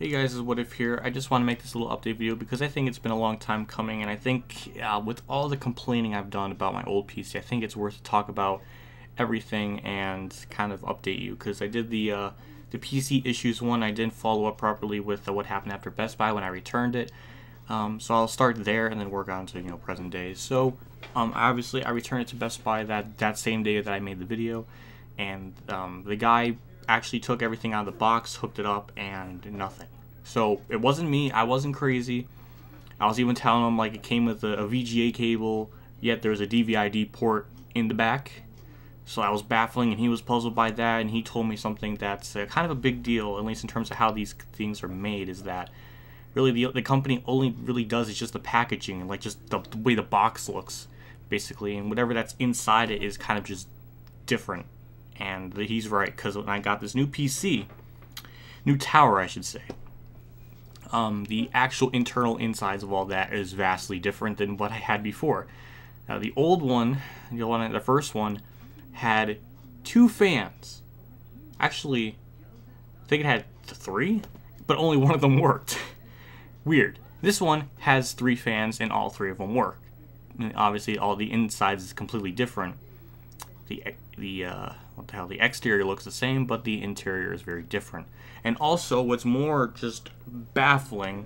Hey guys, this is What If here. I just want to make this little update video because I think it's been a long time coming, and I think with all the complaining I've done about my old PC, I think it's worth to talk about everything and kind of update you, because I did the PC issues one. I didn't follow up properly with what happened after Best Buy when I returned it. So I'll start there and then work on to present day. So obviously I returned it to Best Buy that same day that I made the video, and the guy actually took everything out of the box, hooked it up, and nothing. So it wasn't me. I wasn't crazy. I was even telling him like it came with a VGA cable, yet there's a DVI-D port in the back. So I was baffling, and he was puzzled by that, and he told me something that's kind of a big deal, at least in terms of how these things are made, is that really the company only really does is just the packaging and like just the way the box looks, basically, and whatever that's inside it is kind of just different. And he's right, because when I got this new PC, new tower I should say, the actual internal insides of all that is vastly different than what I had before. Now the old one, the first one, had 2 fans. Actually, I think it had 3, but only one of them worked. Weird. This one has 3 fans and all 3 of them work. And obviously all the insides is completely different. The exterior looks the same, but the interior is very different. And also, what's more just baffling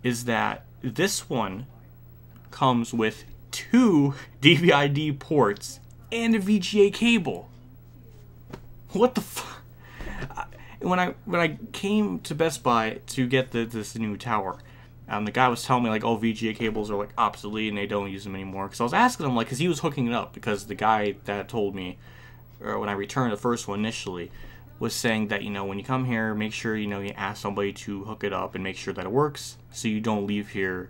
is that this one comes with 2 DVI-D ports and a VGA cable. What the fuck? When I came to Best Buy to get this new tower, the guy was telling me like, oh, VGA cables are like obsolete and they don't use them anymore. Because I was asking him, like, because he was hooking it up, because the guy that told me when I returned the first one initially was saying that, when you come here, make sure you ask somebody to hook it up and make sure that it works, so you don't leave here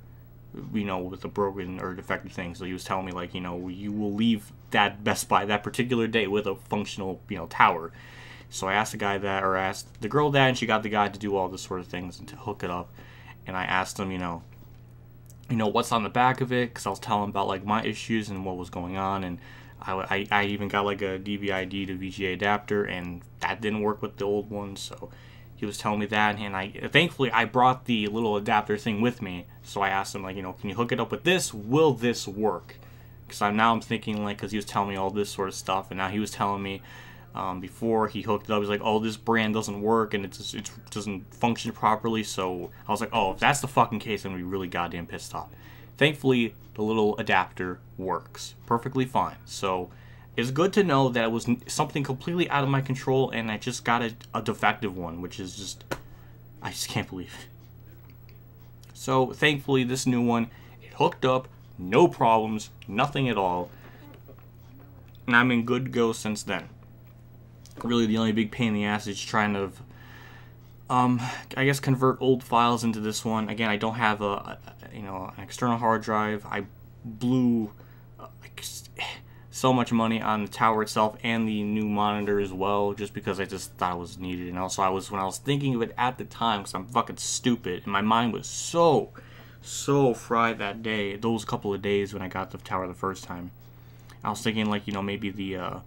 with a broken or defective thing. So he was telling me like, you will leave that Best Buy that particular day with a functional tower. So I asked the guy that, or asked the girl that, and she got the guy to do all this sort of things and to hook it up. And I asked him, what's on the back of it, because I was telling him about like my issues and what was going on, and I even got like a DVI-D to VGA adapter, and that didn't work with the old one. So he was telling me that, and thankfully I brought the little adapter thing with me. So I asked him like, can you hook it up with this? Will this work? Because now I'm thinking like, because he was telling me all this sort of stuff, and now he was telling me before he hooked it up, he was like, oh, this brand doesn't work and it doesn't function properly. So I was like, oh, if that's the fucking case, I'm gonna be really goddamn pissed off. Thankfully, the little adapter works perfectly fine. So it's good to know that it was something completely out of my control, and I just got a defective one, which is just, I just can't believe it. So thankfully, this new one, it hooked up, no problems, nothing at all, and I'm in good go since then. Really, the only big pain in the ass is trying to, I guess, convert old files into this one. Again, I don't have an external hard drive. I blew like so much money on the tower itself and the new monitor as well, just because I just thought it was needed. And also, when I was thinking of it at the time, because I'm fucking stupid, and my mind was so fried that day, those couple of days when I got the tower the first time. I was thinking like, maybe the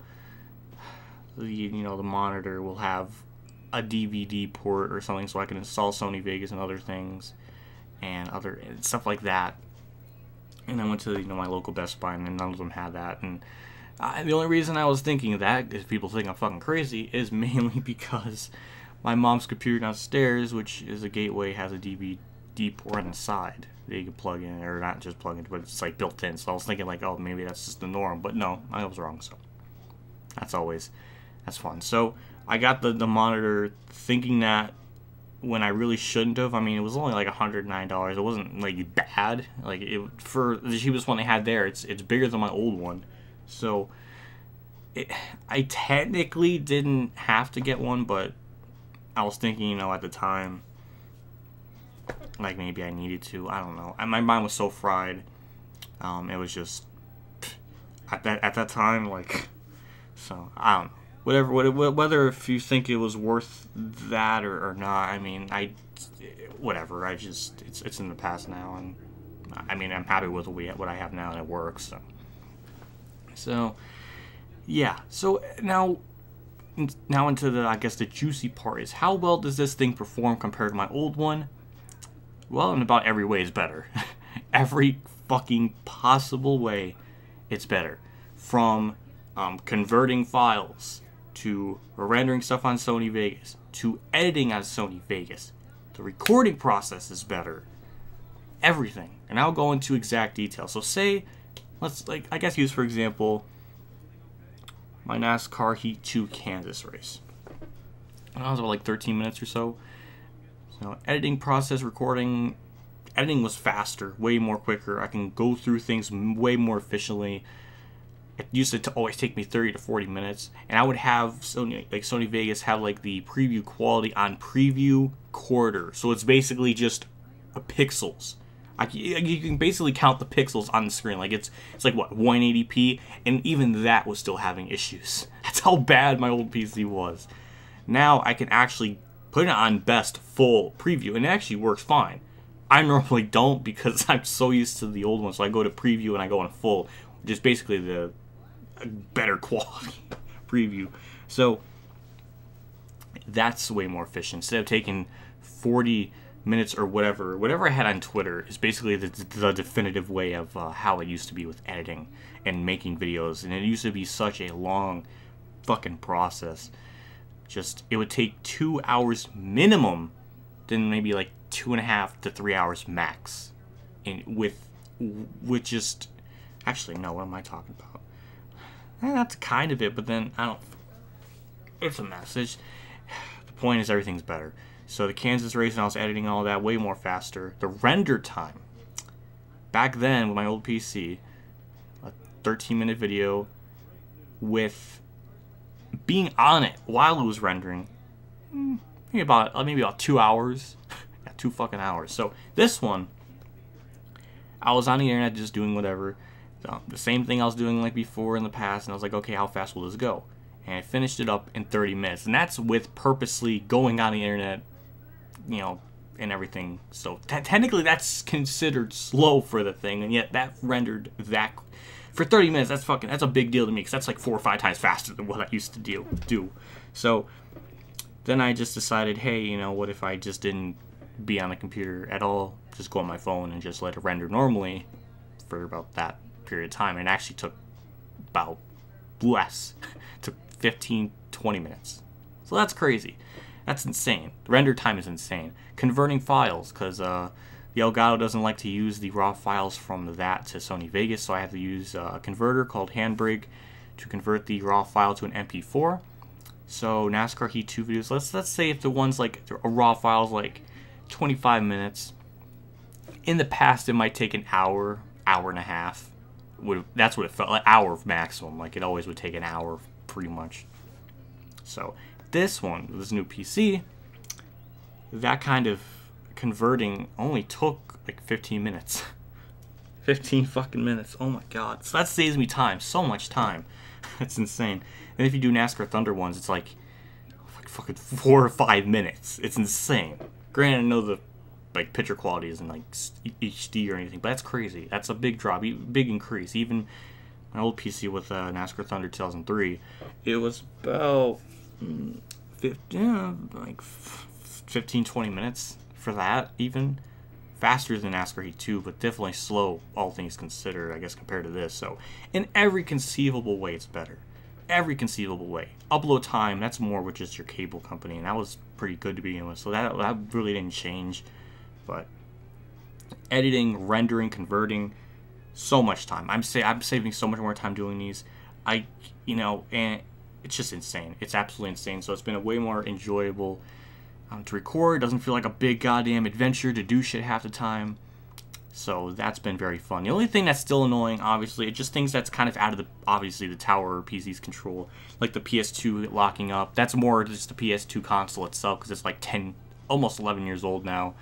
monitor will have a DVD port or something, so I can install Sony Vegas and other things and other stuff like that. And I went to my local Best Buy, and none of them had that. And the only reason I was thinking of that, if people think I'm fucking crazy, is mainly because my mom's computer downstairs, which is a gateway, has a DVD port on the side that you can plug in, or not just plug in, but it's like built in. So I was thinking like, oh, maybe that's just the norm, but no, I was wrong. So that's fun. So I got the monitor thinking that, when I really shouldn't have. I mean, it was only like $109. It wasn't like bad. Like, for the cheapest one they had there, it's bigger than my old one. So I technically didn't have to get one, but I was thinking, at the time, like maybe I needed to. I don't know. My mind was so fried. It was just at that time, like, so I don't know. Whether if you think it was worth that or not, I mean, whatever. It's in the past now, and I mean, I'm happy with what I have now, and it works. So yeah. So now now into the, I guess, the juicy part is how well does this thing perform compared to my old one? Well, in about every way it's better. Every fucking possible way it's better. From converting files, to rendering stuff on Sony Vegas, to editing on Sony Vegas. The recording process is better. Everything. And I'll go into exact detail. So say, let's, like, I guess use for example, my NASCAR Heat 2 Kansas race. And I was about like 13 minutes or so. So editing process, recording, editing was faster, way more quicker. I can go through things way more efficiently. It used to always take me 30 to 40 minutes, and I would have Sony Vegas have like the preview quality on preview quarter, so it's basically just pixels. You can basically count the pixels on the screen. Like it's like what, 180p, and even that was still having issues. That's how bad my old PC was. Now I can actually put it on best full preview, and it actually works fine. I normally don't because I'm so used to the old one, so I go to preview and I go on full, which is basically the better quality preview. So that's way more efficient. Instead of taking 40 minutes or whatever I had on Twitter is basically the definitive way of how it used to be with editing and making videos. And it used to be such a long fucking process. Just, it would take 2 hours minimum, then maybe like 2.5 to 3 hours max. And with just, actually no, what am I talking about? That's kind of it, but then I don't, it's a message. The point is everything's better. So the Kansas race, and I was editing all that way more faster. The render time, back then with my old PC, a 13-minute video with being on it while it was rendering, maybe about 2 hours. Yeah, 2 fucking hours. So this one, I was on the internet just doing whatever. The same thing I was doing like before in the past, and I was like, okay, how fast will this go? And I finished it up in 30 minutes, and that's with purposely going on the internet, you know, and everything. So technically that's considered slow for the thing, and yet that rendered that for 30 minutes. That's a big deal to me, because that's like 4 or 5 times faster than what I used to do. So then I just decided, hey, you know, what if I just didn't be on the computer at all, just go on my phone and just let it render normally for about that period of time. And it actually took about less. It took 15-20 minutes. So that's crazy. That's insane. The render time is insane. Converting files, because the Elgato doesn't like to use the raw files from that to Sony Vegas, so I have to use a converter called Handbrake to convert the raw file to an MP4. So NASCAR Heat 2 videos, let's say if the one's like a raw file is like 25 minutes. In the past, it might take an hour and a half. That's what it felt like, hour maximum. Like it always would take an hour, pretty much. So this one, this new PC, that kind of converting only took like 15 minutes. 15 fucking minutes. Oh my god. So that saves me time. So much time. It's insane. And if you do NASCAR Thunder ones, it's like fucking 4 or 5 minutes. It's insane. Granted, I know the like picture quality isn't like HD or anything, but that's crazy. That's a big drop, big increase. Even my old PC with NASCAR Thunder 2003, it was about 15-20 minutes for that. Even faster than NASCAR Heat 2, but definitely slow, all things considered, I guess, compared to this. So in every conceivable way, it's better. Every conceivable way. Upload time, that's more with just your cable company, and that was pretty good to begin with, so that really didn't change. But editing, rendering, converting, so much time. I'm saving so much more time doing these. And it's just insane. It's absolutely insane. So it's been a way more enjoyable to record. It doesn't feel like a big goddamn adventure to do shit half the time. So that's been very fun. The only thing that's still annoying, obviously, it's just things that's kind of out of the tower PC's control, like the PS2 locking up. That's more just the PS2 console itself, because it's like 10, almost 11 years old now.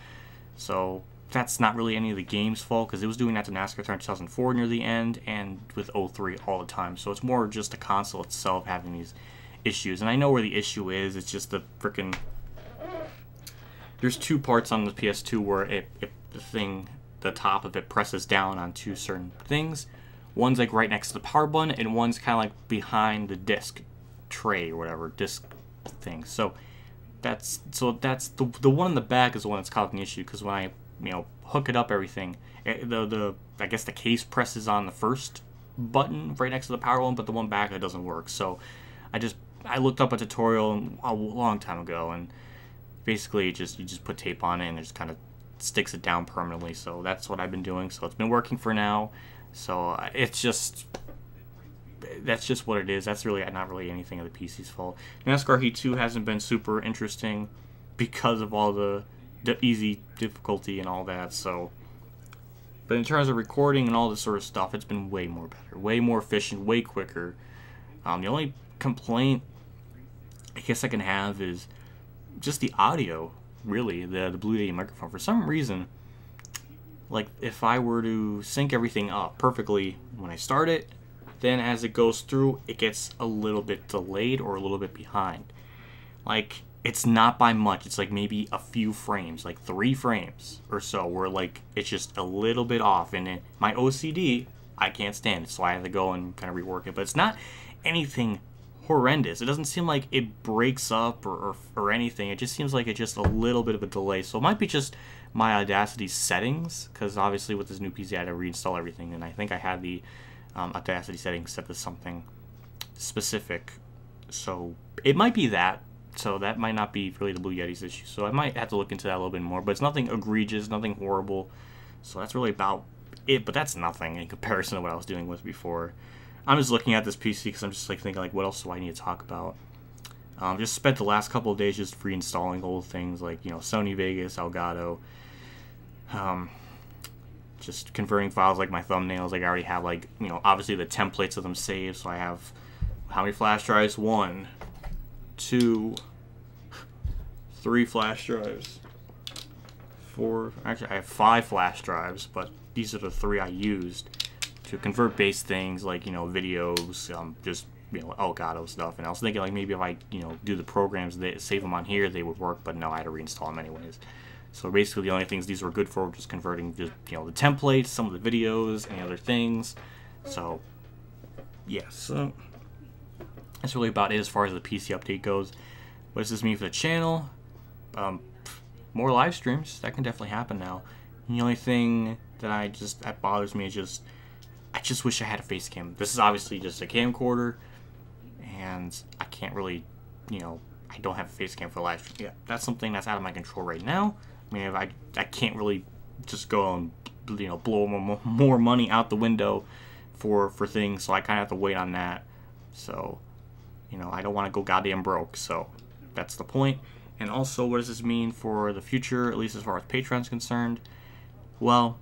So that's not really any of the game's fault, because it was doing that to NASCAR 2004 near the end, and with 03 all the time. So it's more just the console itself having these issues. And I know where the issue is. It's just the freaking... There's 2 parts on the PS2 where the top of it presses down on 2 certain things. One's like right next to the power button, and one's kind of like behind the disc. tray or whatever, disc thing. So that's the one in the back is the one that's causing the issue, because when I hook it up, everything, I guess the case presses on the first button right next to the power one, but the one back, it doesn't work. So I looked up a tutorial a long time ago, and basically you just put tape on it and it just kind of sticks it down permanently. So that's what I've been doing. So it's been working for now. So that's just what it is. That's really not really anything of the PC's fault. NASCAR Heat 2 hasn't been super interesting because of all the easy difficulty and all that. So, but in terms of recording and all this sort of stuff, it's been way more better, way more efficient, way quicker. The only complaint I guess I can have is just the audio. Really, the Blue Yeti microphone. For some reason, like if I were to sync everything up perfectly when I start it, then as it goes through, it gets a little bit delayed or a little bit behind. Like, it's not by much. It's like maybe a few frames, like 3 frames or so, where like it's just a little bit off. And my OCD, I can't stand it, so I have to go and kind of rework it. But it's not anything horrendous. It doesn't seem like it breaks up or anything. It just seems like it's just a little bit of a delay. So it might be just my Audacity settings, because obviously with this new PC I had to reinstall everything, and I think I had the Audacity settings set to something specific. So it might be that. So that might not be really the Blue Yeti's issue. So I might have to look into that a little bit more. But it's nothing egregious, nothing horrible. So that's really about it. But that's nothing in comparison to what I was dealing with before. I'm just looking at this PC because I'm just like thinking, like, what else do I need to talk about? Just spent the last couple of days just reinstalling old things like, Sony Vegas, Elgato. Just converting files like my thumbnails. Like I already have, like, obviously the templates of them saved. So I have how many flash drives? 1, 2, 3 flash drives. 4. Actually, I have 5 flash drives, but these are the 3 I used to convert base things like, videos, just, Elgato stuff. And I was thinking, like, maybe if I, do the programs that save them on here, they would work, but no, I had to reinstall them anyways. So basically the only things these were good for were just converting just, the templates, some of the videos, any other things. So, yeah, so that's really about it as far as the PC update goes. What does this mean for the channel? More live streams. That can definitely happen now. And the only thing that bothers me is I just wish I had a face cam. This is obviously just a camcorder, and I can't really, I don't have a face cam for live stream. Yeah, that's something that's out of my control right now. I mean, I can't really just go and, blow more money out the window for things, so I kind of have to wait on that. So, I don't want to go goddamn broke, so that's the point. And also, what does this mean for the future, at least as far as Patreon's concerned? Well,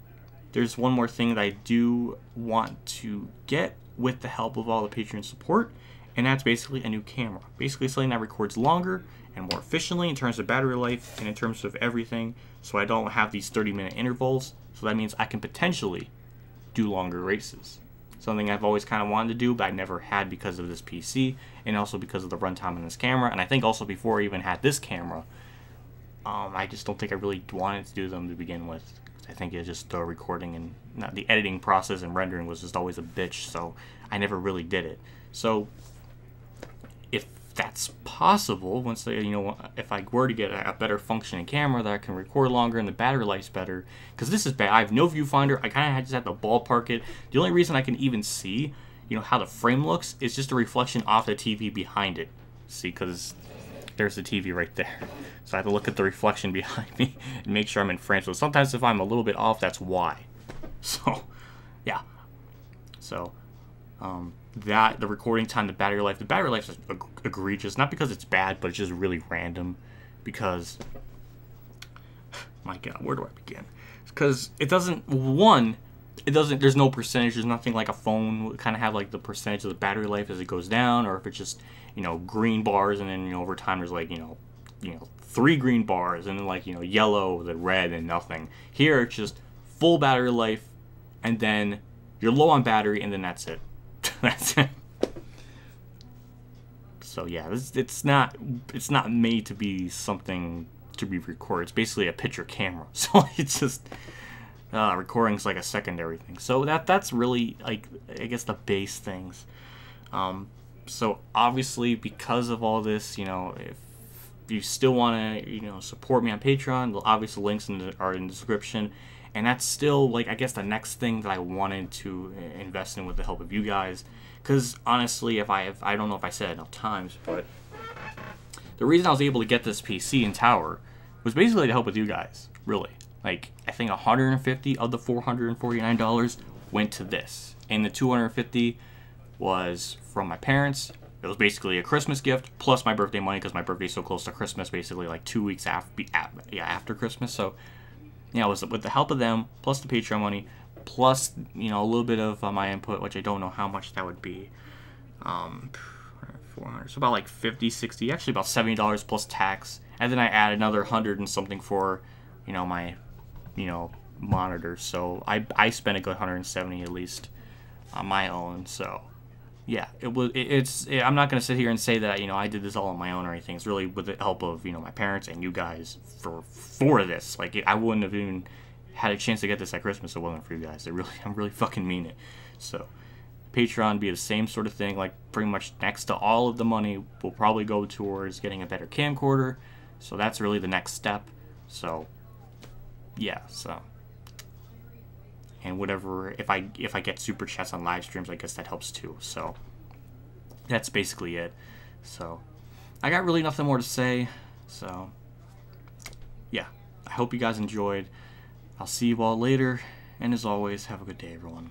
there's one more thing that I do want to get with the help of all the Patreon support, and that's basically a new camera. Basically something that records longer and more efficiently in terms of battery life and in terms of everything, so I don't have these 30-minute intervals. So that means I can potentially do longer races. Something I've always kind of wanted to do, but I never had because of this PC, and also because of the runtime on this camera. And I think also before I even had this camera, I just don't think I really wanted to do them to begin with. I think it's just the recording and the editing process and rendering was just always a bitch, so I never really did it. So if that's possible, once if I were to get a better functioning camera that I can record longer and the battery life's better, because this is bad. I have no viewfinder. I kind of just have to ballpark it. The only reason I can even see, how the frame looks is just a reflection off the TV behind it. See, because there's the TV right there. So I have to look at the reflection behind me and make sure I'm in frame. So sometimes if I'm a little bit off, that's why. So, yeah. So, the recording time, the battery life is egregious. Not because it's bad, but it's just really random. Because, my God, where do I begin? Because it doesn't, there's no percentage. There's nothing like a phone would kind of have like the percentage of the battery life as it goes down, or if it's just, green bars, and then, over time there's like, 3 green bars, and then like, yellow, then red, and nothing. Here it's just full battery life, and then you're low on battery, and then that's it. That's it. So yeah, it's not made to be something to be recorded. It's basically a picture camera. So it's just recording's like a secondary thing. So that's really, like, I guess the base things. So obviously, because of all this, you know, if you still want to, you know, support me on Patreon, the obvious links are in the description. And that's still, like, I guess the next thing that I wanted to invest in with the help of you guys. Because honestly, if I don't know if I said it enough times, but the reason I was able to get this PC and tower was basically to help with you guys, really. Like, I think 150 of the $449 went to this. And the 250 was from my parents. It was basically a Christmas gift plus my birthday money, because my birthday's so close to Christmas, basically like 2 weeks after Christmas. So, yeah, it was with the help of them, plus the Patreon money, plus, you know, a little bit of my input, which I don't know how much that would be. 400, so about like 50, 60, actually about $70 plus tax. And then I add another 100 and something for, you know, my, you know, monitors. So I spent a good 170 at least on my own. So yeah, I'm not gonna sit here and say that, you know, I did this all on my own or anything. It's really with the help of, you know, my parents and you guys for this. Like, I wouldn't have even had a chance to get this at Christmas if it wasn't for you guys. I really fucking mean it. So Patreon be the same sort of thing. Like, pretty much next to all of the money will probably go towards getting a better camcorder. So that's really the next step. So yeah, so. And whatever, if I get super chats on live streams, I guess that helps too. So that's basically it. So I got really nothing more to say. So yeah, I hope you guys enjoyed. I'll see you all later, and as always, have a good day, everyone.